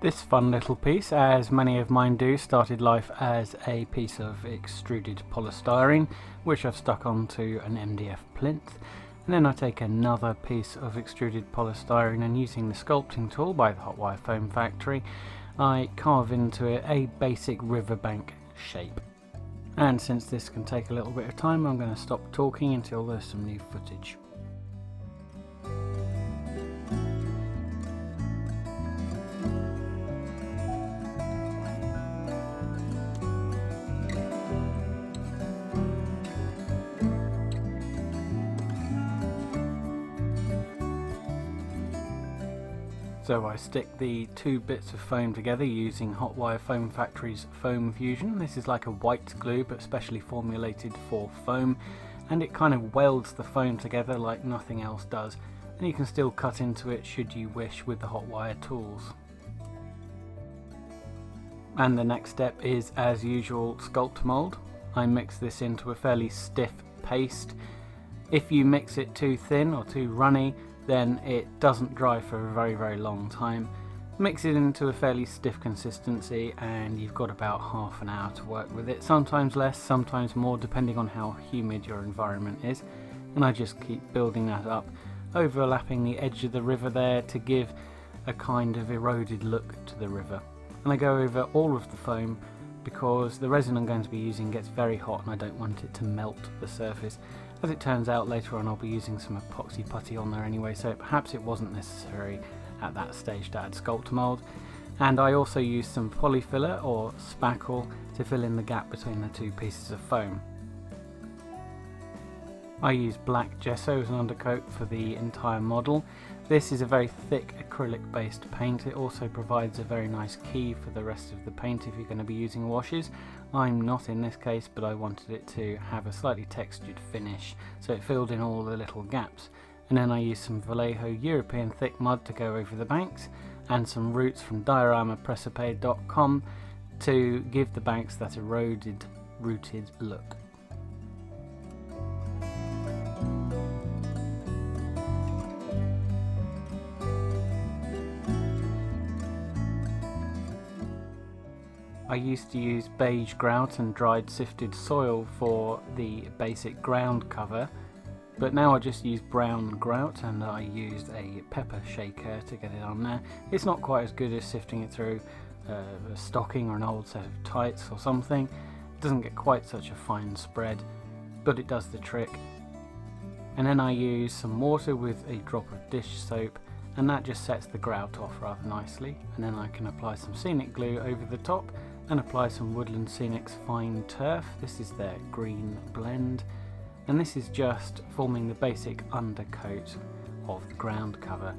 This fun little piece, as many of mine do, started life as a piece of extruded polystyrene which I've stuck onto an MDF plinth, and then I take another piece of extruded polystyrene and using the sculpting tool by the Hot Wire Foam Factory I carve into it a basic riverbank shape. And since this can take a little bit of time, I'm going to stop talking until there's some new footage. So I stick the two bits of foam together using Hot Wire Foam Factory's Foam Fusion. This is like a white glue but specially formulated for foam, and it kind of welds the foam together like nothing else does, and you can still cut into it should you wish with the hot wire tools. And the next step is, as usual, Sculptamold. I mix this into a fairly stiff paste. If you mix it too thin or too runny, then it doesn't dry for a very long time. Mix it into a fairly stiff consistency and you've got about half an hour to work with it, sometimes less, sometimes more, depending on how humid your environment is. And I just keep building that up, overlapping the edge of the river there to give a kind of eroded look to the river. And I go over all of the foam because the resin I'm going to be using gets very hot and I don't want it to melt the surface. As it turns out, later on I'll be using some epoxy putty on there anyway, so perhaps it wasn't necessary at that stage to add Sculptamold. And I also use some polyfiller or spackle to fill in the gap between the two pieces of foam. I use black gesso as an undercoat for the entire model. This is a very thick acrylic based paint. It also provides a very nice key for the rest of the paint if you're going to be using washes. I'm not in this case, but I wanted it to have a slightly textured finish, so it filled in all the little gaps. And then I used some Vallejo European thick mud to go over the banks, and some roots from dioramas to give the banks that eroded, rooted look. I used to use beige grout and dried sifted soil for the basic ground cover, but now I just use brown grout and I used a pepper shaker to get it on there. It's not quite as good as sifting it through a stocking or an old set of tights or something. It doesn't get quite such a fine spread, but it does the trick. And then I use some water with a drop of dish soap, and that just sets the grout off rather nicely. And then I can apply some scenic glue over the top and apply some Woodland Scenics fine turf. This is their green blend, and this is just forming the basic undercoat of the ground cover.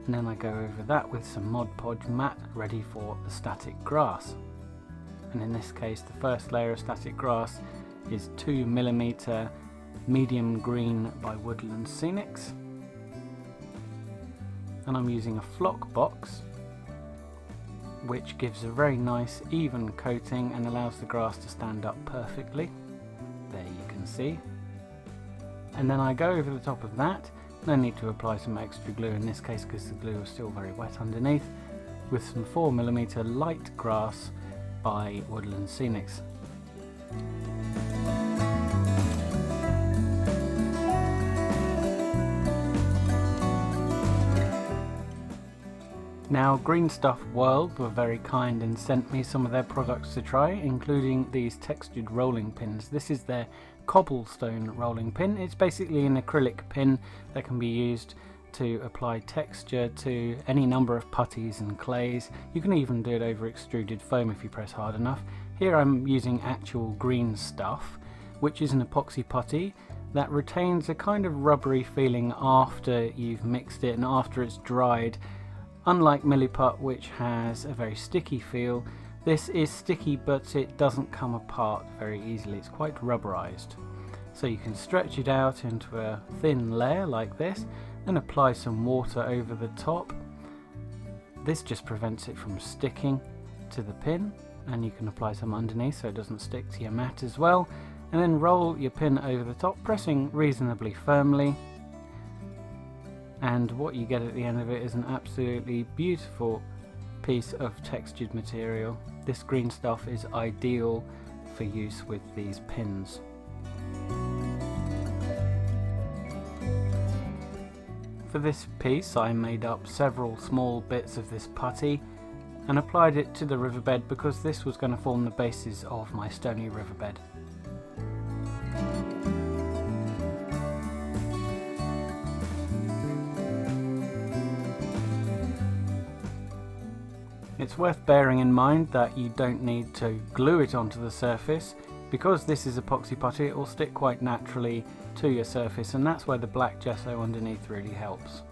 And then I go over that with some Podge Matte ready for the static grass. And in this case the first layer of static grass is 2mm medium green by Woodland Scenics, and I'm using a flock box which gives a very nice even coating and allows the grass to stand up perfectly. There you can see. And then I go over the top of that. No need to apply some extra glue in this case because the glue is still very wet underneath, with some 4mm light grass by Woodland Scenics. Now, Green Stuff World were very kind and sent me some of their products to try, including these textured rolling pins. This is their cobblestone rolling pin. It's basically an acrylic pin that can be used to apply texture to any number of putties and clays. You can even do it over extruded foam if you press hard enough. Here I'm using actual Green Stuff, which is an epoxy putty that retains a kind of rubbery feeling after you've mixed it and after it's dried. Unlike Milliput, which has a very sticky feel, this is sticky but it doesn't come apart very easily. It's quite rubberized. So you can stretch it out into a thin layer like this and apply some water over the top. This just prevents it from sticking to the pin, and you can apply some underneath so it doesn't stick to your mat as well. And then roll your pin over the top, pressing reasonably firmly. And what you get at the end of it is an absolutely beautiful piece of textured material. This green stuff is ideal for use with these pins. For this piece I made up several small bits of this putty and applied it to the riverbed because this was going to form the basis of my stony riverbed. It's worth bearing in mind that you don't need to glue it onto the surface. Because this is epoxy putty, it will stick quite naturally to your surface, and that's where the black gesso underneath really helps.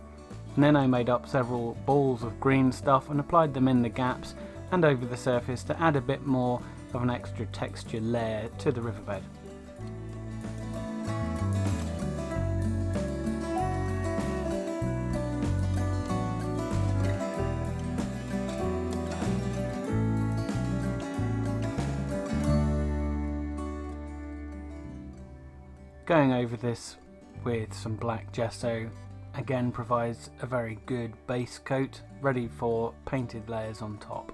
And then I made up several balls of green stuff and applied them in the gaps and over the surface to add a bit more of an extra texture layer to the riverbed. Going over this with some black gesso again provides a very good base coat ready for painted layers on top.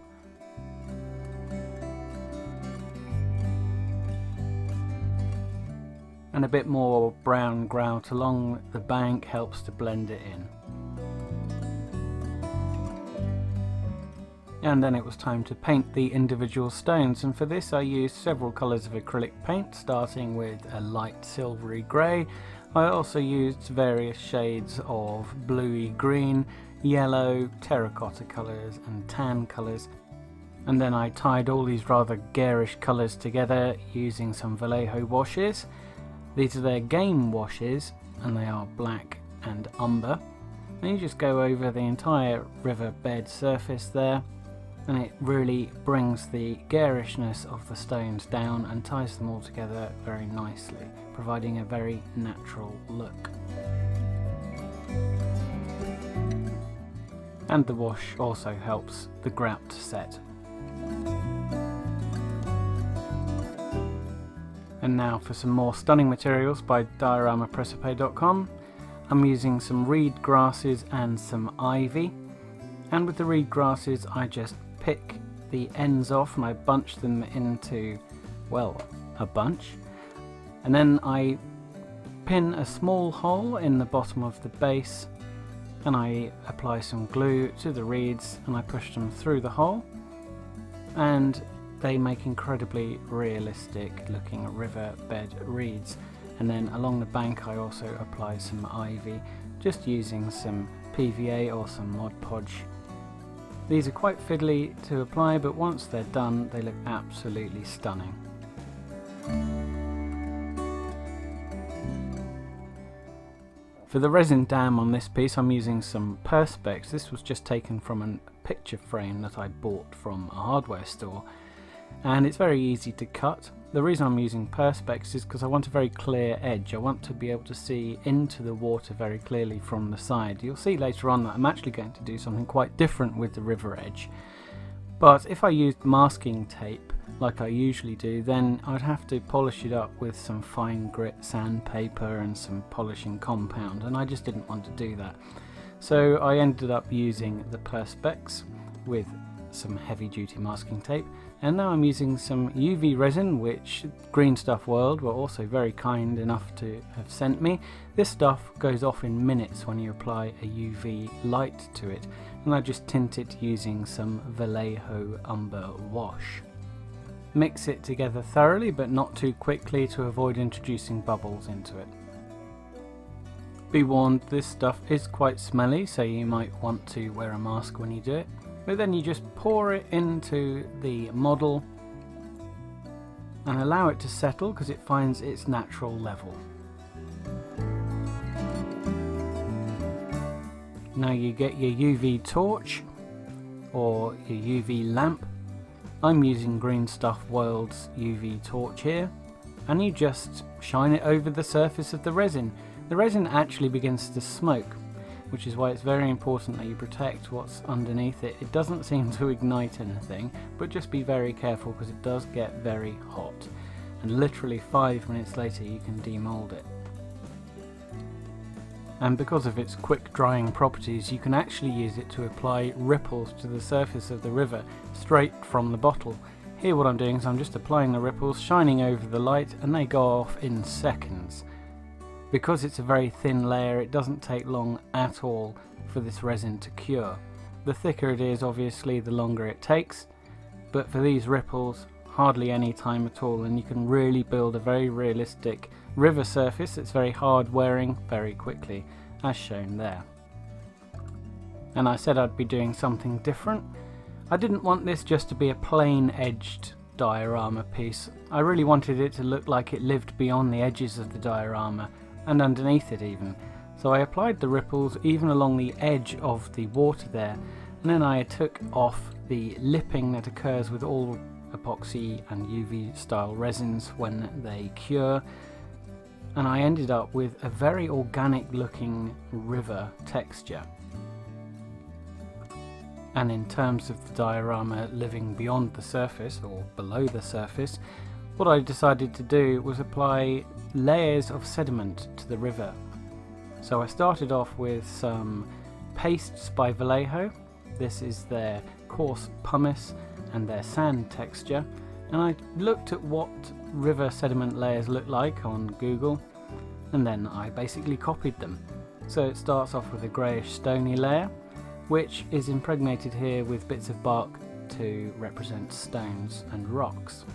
And a bit more brown grout along the bank helps to blend it in. And then it was time to paint the individual stones, and for this I used several colours of acrylic paint, starting with a light silvery grey. I also used various shades of bluey green, yellow, terracotta colours and tan colours. And then I tied all these rather garish colours together using some Vallejo washes. These are their game washes and they are black and umber. And you just go over the entire riverbed surface there, and it really brings the garishness of the stones down and ties them all together very nicely, providing a very natural look. And the wash also helps the grout to set. And now for some more stunning materials by dioramaprecipe.com. I'm using some reed grasses and some ivy, and with the reed grasses I just pick the ends off and I bunch them into, well, a bunch, and then I pin a small hole in the bottom of the base and I apply some glue to the reeds and I push them through the hole, and they make incredibly realistic looking riverbed reeds. And then along the bank I also apply some ivy, just using some PVA or some Mod Podge. These are quite fiddly to apply, but once they're done they look absolutely stunning. For the resin dam on this piece I'm using some Perspex. This was just taken from a picture frame that I bought from a hardware store, and it's very easy to cut. The reason I'm using Perspex is because I want a very clear edge. I want to be able to see into the water very clearly from the side. You'll see later on that I'm actually going to do something quite different with the river edge. But if I used masking tape like I usually do, then I'd have to polish it up with some fine grit sandpaper and some polishing compound, and I just didn't want to do that. So I ended up using the Perspex with some heavy duty masking tape, and now I'm using some UV resin, which Green Stuff World were also very kind enough to have sent me. This stuff goes off in minutes when you apply a UV light to it, and I just tint it using some Vallejo Umber wash. Mix it together thoroughly but not too quickly to avoid introducing bubbles into it. Be warned, this stuff is quite smelly, so you might want to wear a mask when you do it. But then you just pour it into the model and allow it to settle because it finds its natural level. Now you get your UV torch or your UV lamp. I'm using Green Stuff World's UV torch here, and you just shine it over the surface of the resin. The resin actually begins to smoke, which is why it's very important that you protect what's underneath it. It doesn't seem to ignite anything, but just be very careful because it does get very hot, and literally 5 minutes later you can demold it. and because of its quick drying properties you can actually use it to apply ripples to the surface of the river straight from the bottle. Here what I'm doing is I'm just applying the ripples, shining over the light, and they go off in seconds. Because it's a very thin layer, it doesn't take long at all for this resin to cure. The thicker it is, obviously, the longer it takes, but for these ripples, hardly any time at all, and you can really build a very realistic river surface that's very hard wearing very quickly, as shown there. And I said I'd be doing something different. I didn't want this just to be a plain edged diorama piece. I really wanted it to look like it lived beyond the edges of the diorama and underneath it even. So I applied the ripples even along the edge of the water there, and then I took off the lipping that occurs with all epoxy and UV style resins when they cure, and I ended up with a very organic looking river texture. And in terms of the diorama living beyond the surface or below the surface, what I decided to do was apply layers of sediment to the river. So I started off with some pastes by Vallejo. This is their coarse pumice and their sand texture, and I looked at what river sediment layers look like on Google, and then I basically copied them. So it starts off with a greyish stony layer, which is impregnated here with bits of bark to represent stones and rocks.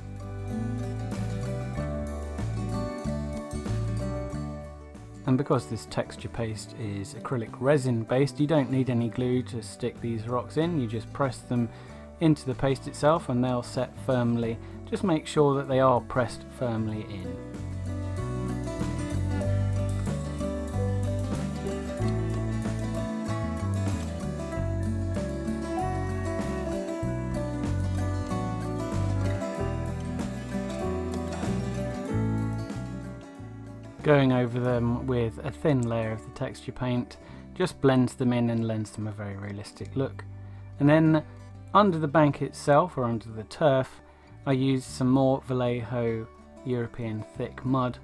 And because this texture paste is acrylic resin based, you don't need any glue to stick these rocks in. You just press them into the paste itself and they'll set firmly. Just make sure that they are pressed firmly in. Going over them with a thin layer of the texture paint just blends them in and lends them a very realistic look. And then under the bank itself, or under the turf, I used some more Vallejo European thick mud,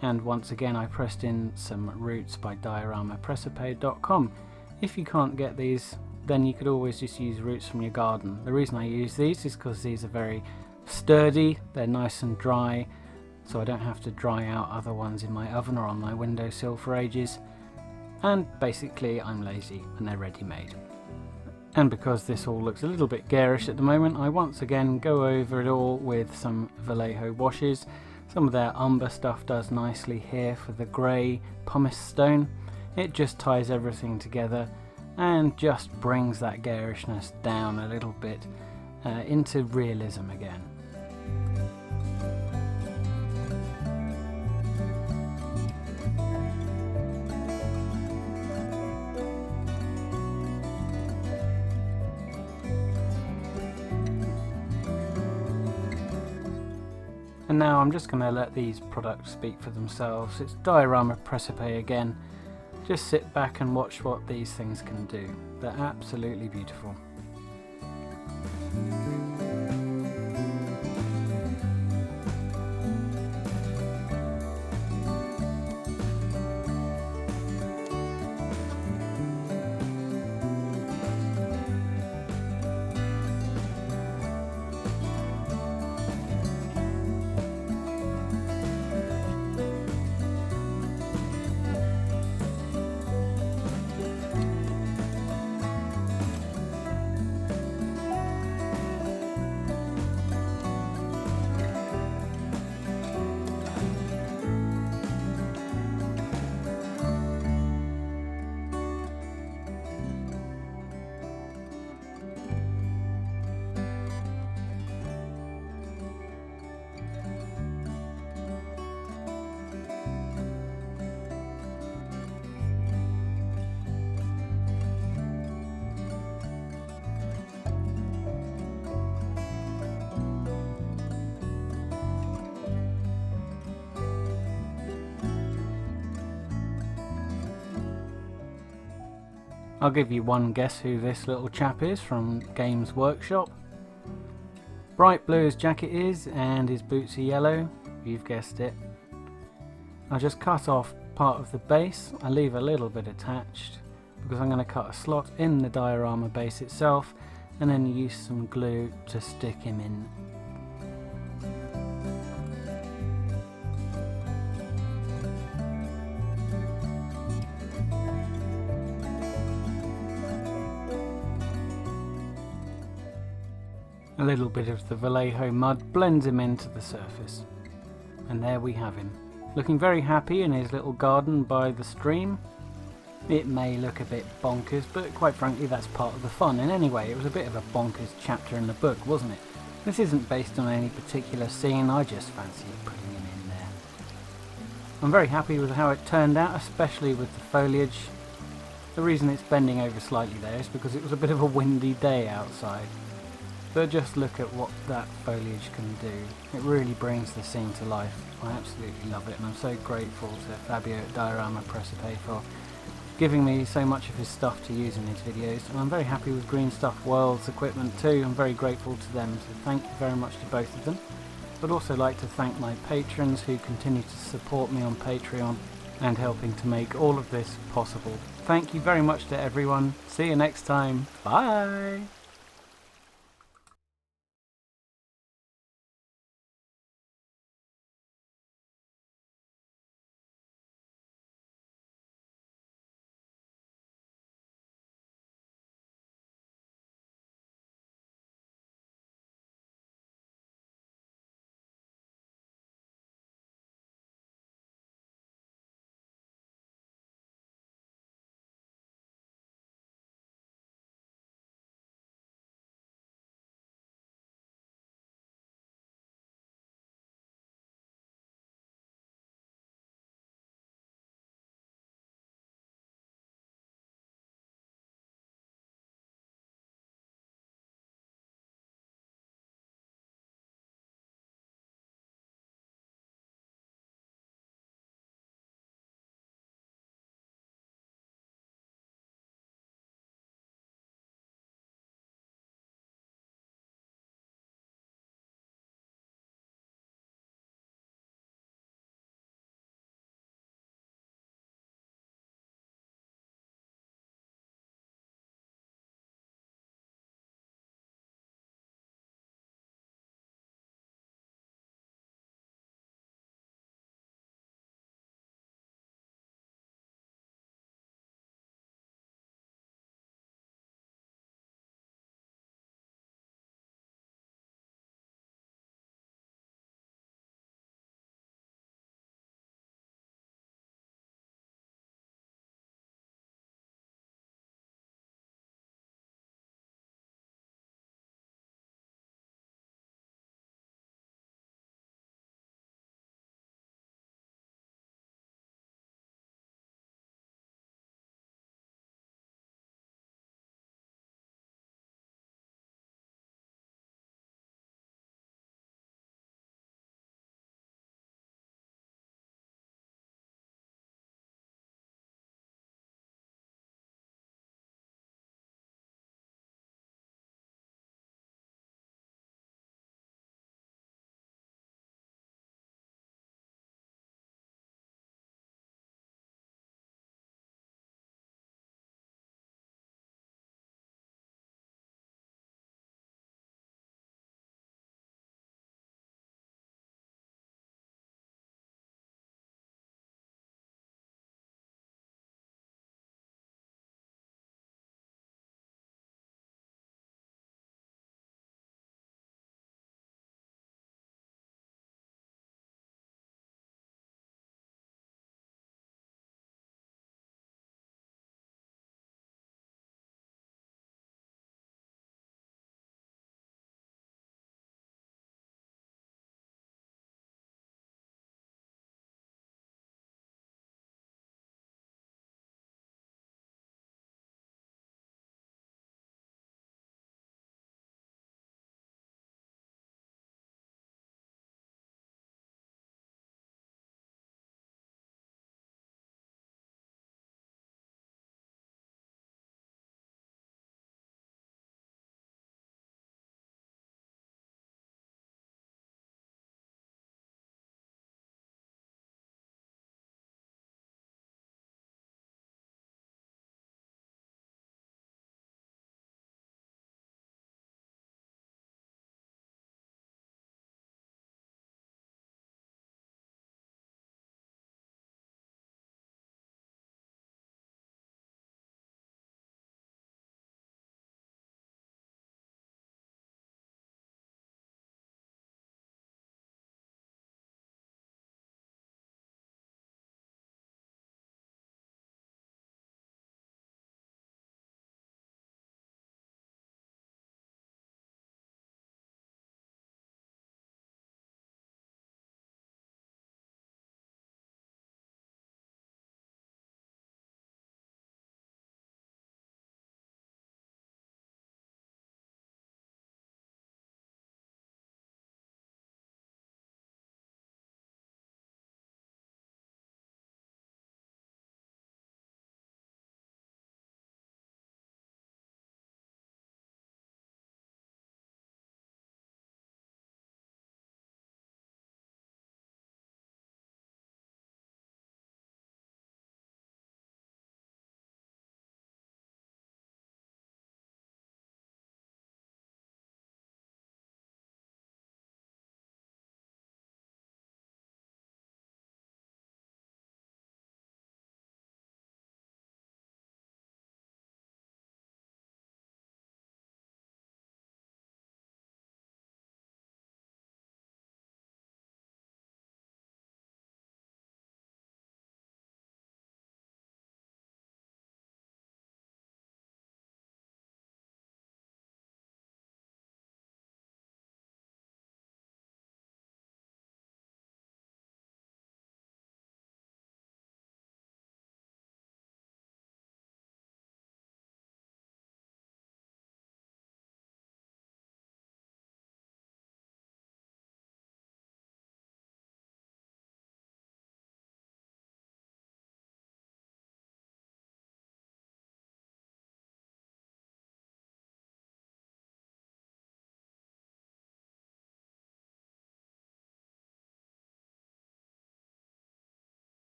and once again I pressed in some roots by dioramaprecipe.com. If you can't get these, then you could always just use roots from your garden. The reason I use these is because these are very sturdy, they're nice and dry, so I don't have to dry out other ones in my oven or on my windowsill for ages, and basically I'm lazy and they're ready made. And because this all looks a little bit garish at the moment, I once again go over it all with some Vallejo washes. Some of their umber stuff does nicely here for the grey pumice stone. It just ties everything together and just brings that garishness down a little bit into realism again. And now I'm just going to let these products speak for themselves. It's Diorama Precipe again. Just sit back and watch what these things can do. They're absolutely beautiful. I'll give you one guess who this little chap is from Games Workshop. Bright blue his jacket is, and his boots are yellow. You've guessed it. I'll just cut off part of the base. I leave a little bit attached because I'm going to cut a slot in the diorama base itself and then use some glue to stick him in. A little bit of the Vallejo mud blends him into the surface. And there we have him, looking very happy in his little garden by the stream. It may look a bit bonkers, but quite frankly that's part of the fun, and anyway it was a bit of a bonkers chapter in the book, wasn't it? This isn't based on any particular scene, I just fancy putting him in there. I'm very happy with how it turned out, especially with the foliage. The reason it's bending over slightly there is because it was a bit of a windy day outside. But just look at what that foliage can do. It really brings the scene to life. I absolutely love it, and I'm so grateful to Fabio at Diorama Precipe for giving me so much of his stuff to use in his videos. And I'm very happy with Green Stuff World's equipment too. I'm very grateful to them, so thank you very much to both of them. I'd also like to thank my patrons who continue to support me on Patreon and helping to make all of this possible. Thank you very much to everyone. See you next time. Bye!